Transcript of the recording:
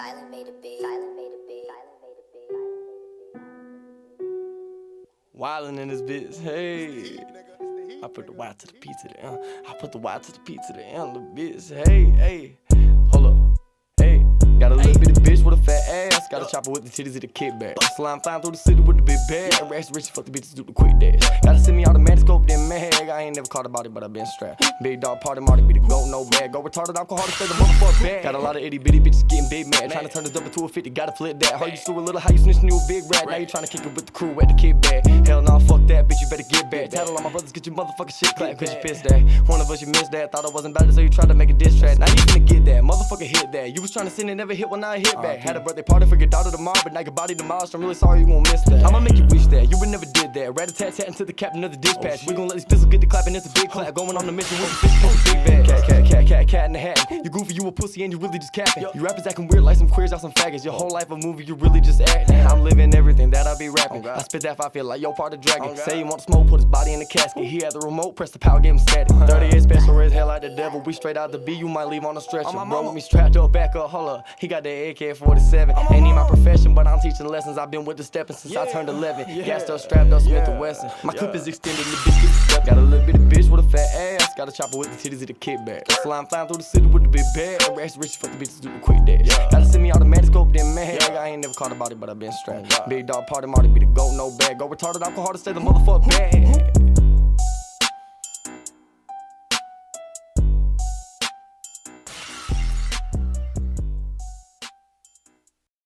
Silent made a beat. Silent made a beat. Silent made a beat. Wildin' in this bitch, hey. I put the Y to the P to the M. I put the Y to the P to the M, little bitch, hey. Hold up, hey. Got a little bitty bitch with a fat ass. Got a chopper with the titties and the kickback. Slime flying through the city with the big bag. Rash rich, fuck the bitches, do the quick dash. Gotta send me automatic scope, then mag. I ain't never caught about it, but I been strapped. Big dog party, Marty be the goat, no bag. Go retarded, alcohol to stay the motherfucker bag. Got a lot of itty bitty bitches getting big mad. Trying to turn this up into a 50, gotta flip that. How you still a little, how you snitching, you a big rat. Now you trying to kick it with the crew at the kickback. Hell nah, fuck that, bitch, you better get back. Tattle on my brothers, get your motherfucking shit clapped, cause you pissed that. One of us, you missed that. Thought I wasn't about it, so you tried to make a diss track. Now you finna get that, motherfucker hit that. You was trying to send it, never hit when I hit back. Had a birthday party for your daughter tomorrow, but now your body demolished. I'm really sorry you won't miss that. I'ma make you wish that you would never did that. Rat-a-tat-tat to the captain of the dispatch. We gon' let these pistols get the clapping, it's a big clap. Going on the mission with the fish, it's a big bag. Cat in the hat. You goofy, you a pussy, and you really just capping. You rappers acting weird like some queers, y'all some faggots. Your whole life a movie, you really just acting. I'm living everything that I be rapping. I spit that if I feel like yo part of dragon. Say you want to smoke, put his body in the casket. He had the remote, press the power, give him static. 38 special red hell like the devil. We straight out the B, you might leave on the stretcher. Bro with me strapped up, back up, hold up. He got the AK-47. Ain't even my profession, but I'm teaching lessons. I've been with the stepping since I turned 11. Gassed up, strapped up, Smith & Wesson. My clip is extended, the bitch get stepped. Got a little bitty bitch with a fat ass. Got a chopper with the titties and the kickback. Slime flying through the city with the big bag. Rash rich, fuck the bitches, do the quick dash. Gotta send me automatic scope, then mag. I ain't never caught about it, but I been strapped. Big dog party, Marty be the goat, no bag. Go retarded, alcohol to stay the motherfucker bag.